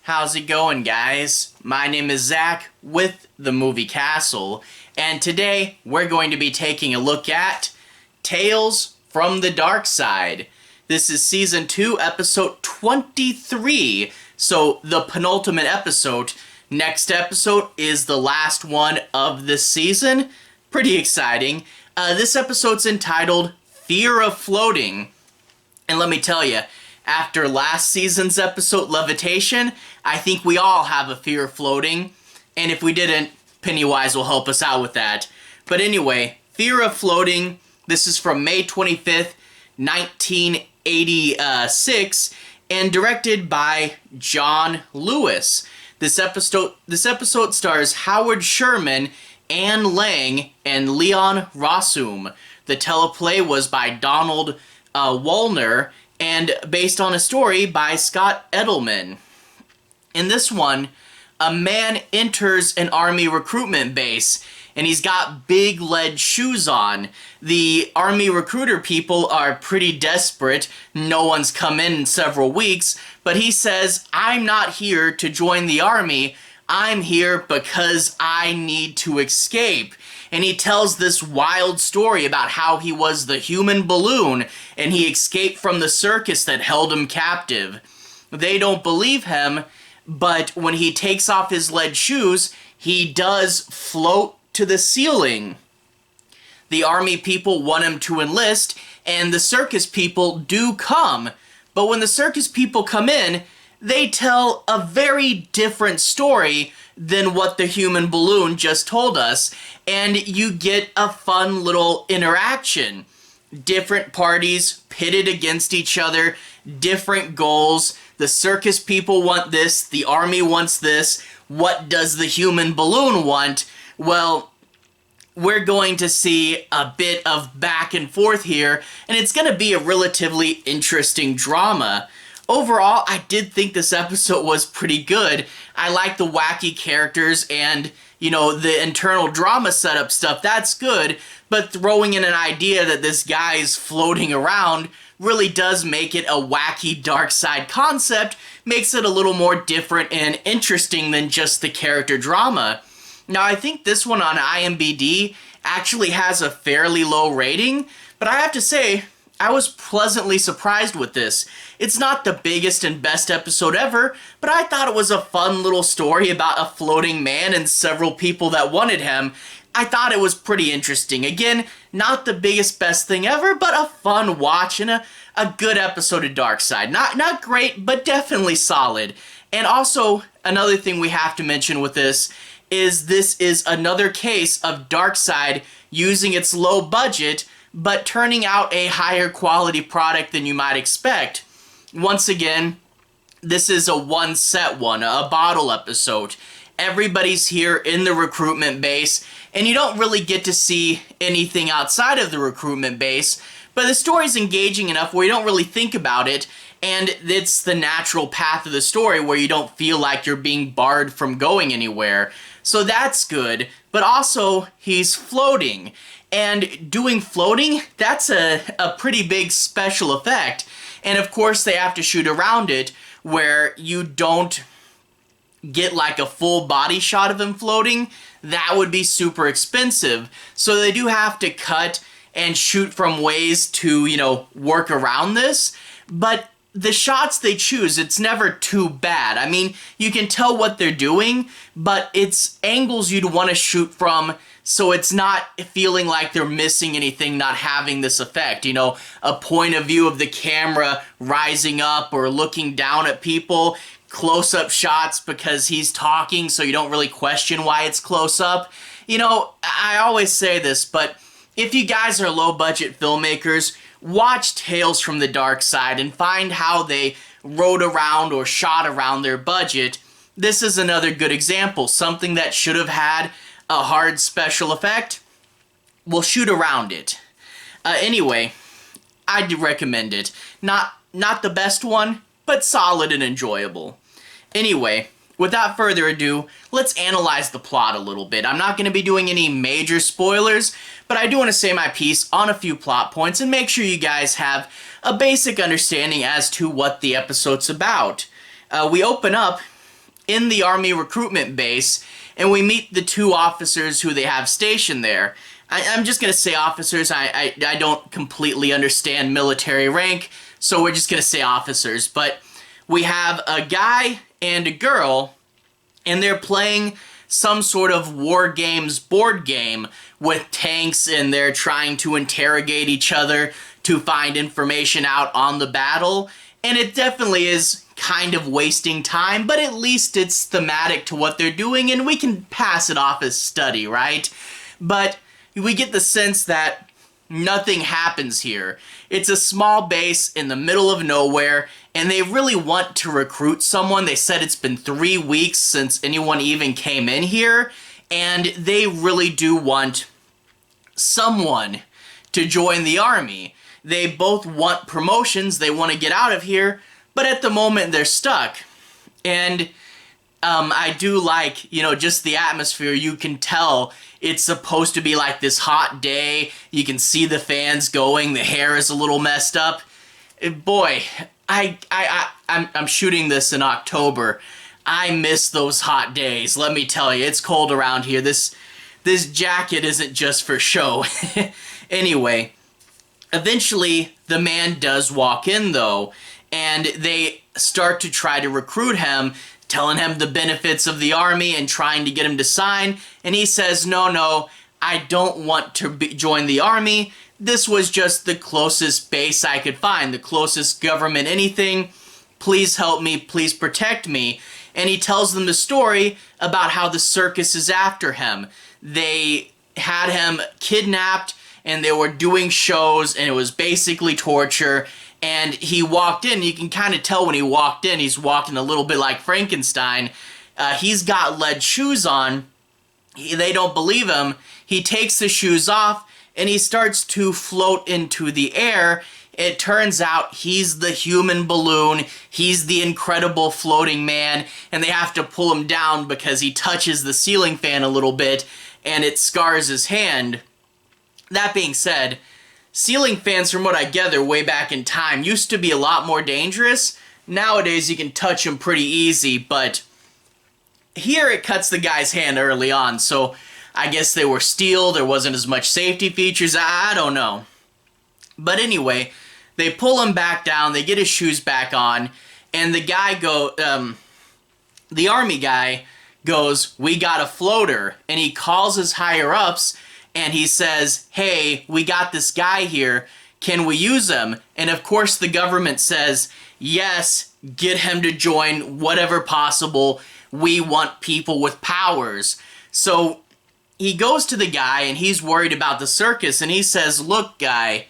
How's it going, guys? My name is Zach with the Movie Castle, and today we're going to be taking a look at Tales from the Darkside. This is Season 2, Episode 23, so the penultimate episode. Next episode is the last one of this season. Pretty exciting. This episode's entitled Fear of Floating, and let me tell you, after last season's episode, Levitation, I think we all have a fear of floating, and if we didn't, Pennywise will help us out with that. But anyway, Fear of Floating, this is from May 25th, 1986, and directed by John Lewis. This episode stars Howard Sherman, Anne Lang, and Leon Russom. The teleplay was by Donald Wollner, and based on a story by Scott Edelman. In this one, a man enters an army recruitment base, and he's got big lead shoes on. The army recruiter people are pretty desperate. No one's come in several weeks, but he says, "I'm not here to join the army. I'm here because I need to escape." And he tells this wild story about how he was the human balloon and he escaped from the circus that held him captive. They don't believe him, but when he takes off his lead shoes, he does float to the ceiling. The army people want him to enlist, and the circus people do come. But when the circus people come in, they tell a very different story than what the human balloon just told us, and you get a fun little interaction. Different parties pitted against each other, different goals. The circus people want this, the army wants this. What does the human balloon want? Well, we're going to see a bit of back and forth here, and it's going to be a relatively interesting drama. Overall, I did think this episode was pretty good. I like the wacky characters and, the internal drama setup stuff, that's good, but throwing in an idea that this guy's floating around really does make it a wacky Darkside concept, makes it a little more different and interesting than just the character drama. Now, I think this one on IMDb actually has a fairly low rating, but I have to say, I was pleasantly surprised with this. It's not the biggest and best episode ever, but I thought it was a fun little story about a floating man and several people that wanted him. I thought it was pretty interesting. Again, not the biggest, best thing ever, but a fun watch and a good episode of Darkside. Not great, but definitely solid. And also, another thing we have to mention with this is another case of Darkside using its low budget but turning out a higher quality product than you might expect. Once again, this is a one-set one, a bottle episode. Everybody's here in the recruitment base, and you don't really get to see anything outside of the recruitment base, but the story's engaging enough where you don't really think about it, and it's the natural path of the story where you don't feel like you're being barred from going anywhere. So that's good, but also, he's floating. And doing floating, that's a pretty big special effect. And of course they have to shoot around it where you don't get like a full body shot of him floating. That would be super expensive. So they do have to cut and shoot from ways to, work around this. But the shots they choose, it's never too bad. I mean, you can tell what they're doing, but it's angles you'd want to shoot from, so it's not feeling like they're missing anything, not having this effect. A point of view of the camera rising up or looking down at people, close-up shots because he's talking, so you don't really question why it's close-up. I always say this, but if you guys are low-budget filmmakers, watch Tales from the Darkside and find how they wrote around or shot around their budget. This is another good example. Something that should have had a hard special effect, we'll shoot around it. Anyway, I'd recommend it. Not the best one, but solid and enjoyable. Anyway, without further ado, let's analyze the plot a little bit. I'm not going to be doing any major spoilers, but I do want to say my piece on a few plot points and make sure you guys have a basic understanding as to what the episode's about. We open up in the Army recruitment base, and we meet the two officers who they have stationed there. I'm just going to say officers. I don't completely understand military rank, so we're just going to say officers. But we have a guy and a girl, and they're playing some sort of war games board game with tanks, and they're trying to interrogate each other to find information out on the battle. And it definitely is kind of wasting time, but at least it's thematic to what they're doing, and we can pass it off as study, right? But we get the sense that nothing happens here. It's a small base in the middle of nowhere, and they really want to recruit someone. They said it's been 3 weeks since anyone even came in here, and they really do want someone to join the Army. They both want promotions, they want to get out of here, but at the moment they're stuck. And I do like, just the atmosphere. You can tell it's supposed to be like this hot day. You can see the fans going. The hair is a little messed up. Boy, I'm shooting this in October. I miss those hot days. Let me tell you, it's cold around here. This jacket isn't just for show. Anyway, eventually the man does walk in though, and they start to try to recruit him, telling him the benefits of the Army and trying to get him to sign, and he says, no, I don't want to join the Army. This was just the closest base I could find, the closest government anything. Please help me, please protect me. And he tells them the story about how the circus is after him. They had him kidnapped, and they were doing shows, and it was basically torture. And he walked in. You can kind of tell when he walked in, he's walking a little bit like Frankenstein. He's got lead shoes on. They don't believe him. He takes the shoes off, and he starts to float into the air. It turns out he's the human balloon. He's the incredible floating man, and they have to pull him down because he touches the ceiling fan a little bit, and it scars his hand. That being said, ceiling fans, from what I gather way back in time, used to be a lot more dangerous. Nowadays, you can touch them pretty easy, but here it cuts the guy's hand early on, so I guess they were steel, there wasn't as much safety features, I don't know. But anyway, they pull him back down, they get his shoes back on, and the Army guy goes, "We got a floater," and he calls his higher-ups, and he says, "Hey, we got this guy here, can we use him?" And of course the government says, "Yes, get him to join whatever possible, we want people with powers." So he goes to the guy, and he's worried about the circus, and he says, "Look, guy,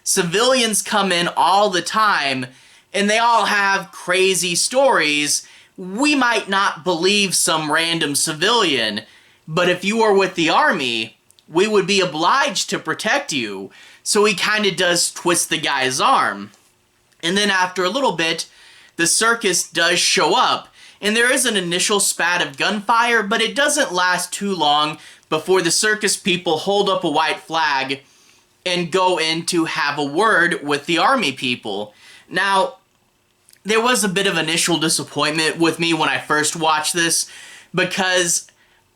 civilians come in all the time, and they all have crazy stories. We might not believe some random civilian, but if you are with the Army, we would be obliged to protect you." So he kind of does twist the guy's arm. And then after a little bit, the circus does show up, and there is an initial spat of gunfire, but it doesn't last too long before the circus people hold up a white flag and go in to have a word with the Army people. Now, there was a bit of initial disappointment with me when I first watched this, because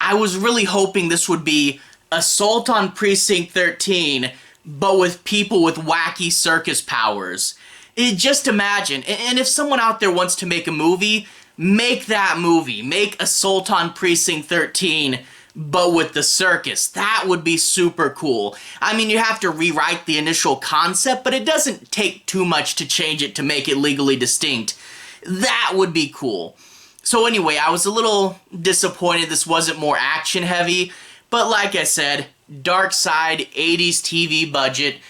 I was really hoping this would be Assault on Precinct 13, but with people with wacky circus powers. Just imagine, and if someone out there wants to make a movie, make that movie. Make Assault on Precinct 13, but with the circus. That would be super cool. I mean, you have to rewrite the initial concept, but it doesn't take too much to change it to make it legally distinct. That would be cool. So anyway, I was a little disappointed this wasn't more action heavy, but like I said, Darkside, 80s TV budget,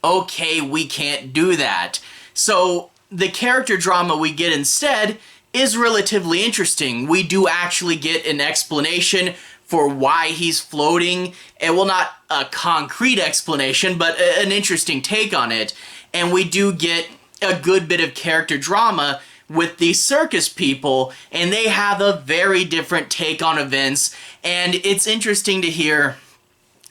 okay, we can't do that. So the character drama we get instead is relatively interesting. We do actually get an explanation for why he's floating, and well, not a concrete explanation, but an interesting take on it. And we do get a good bit of character drama with these circus people, and they have a very different take on events, and it's interesting to hear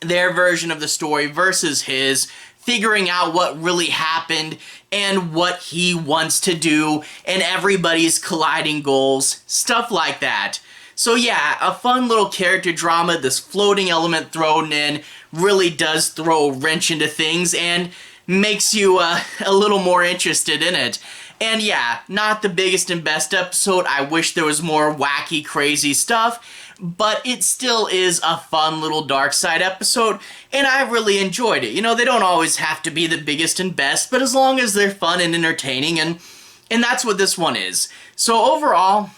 their version of the story versus his figuring out what really happened and what he wants to do, and everybody's colliding goals, stuff like that. So yeah, a fun little character drama. This floating element thrown in really does throw a wrench into things and makes you a little more interested in it. And yeah, not the biggest and best episode. I wish there was more wacky, crazy stuff, but it still is a fun little Darkside episode, and I really enjoyed it. You know, they don't always have to be the biggest and best, but as long as they're fun and entertaining, and that's what this one is. So overall,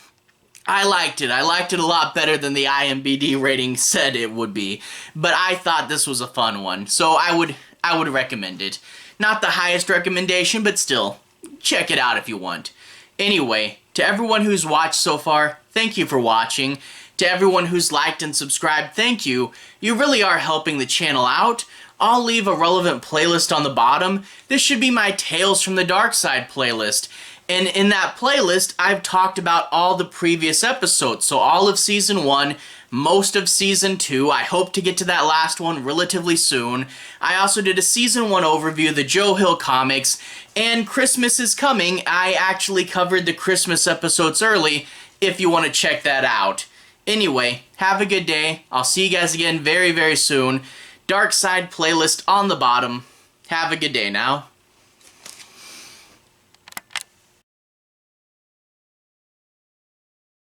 I liked it. I liked it a lot better than the IMDb rating said it would be, but I thought this was a fun one, so I would recommend it. Not the highest recommendation, but still, check it out if you want. Anyway, to everyone who's watched so far, thank you for watching. To everyone who's liked and subscribed, thank you. You really are helping the channel out. I'll leave a relevant playlist on the bottom. This should be my Tales from the Darkside playlist. And in that playlist, I've talked about all the previous episodes. So all of Season 1, most of Season 2. I hope to get to that last one relatively soon. I also did a Season 1 overview of the Joe Hill comics. And Christmas is coming. I actually covered the Christmas episodes early, if you want to check that out. Anyway, have a good day. I'll see you guys again very, very soon. Darkside playlist on the bottom. Have a good day now.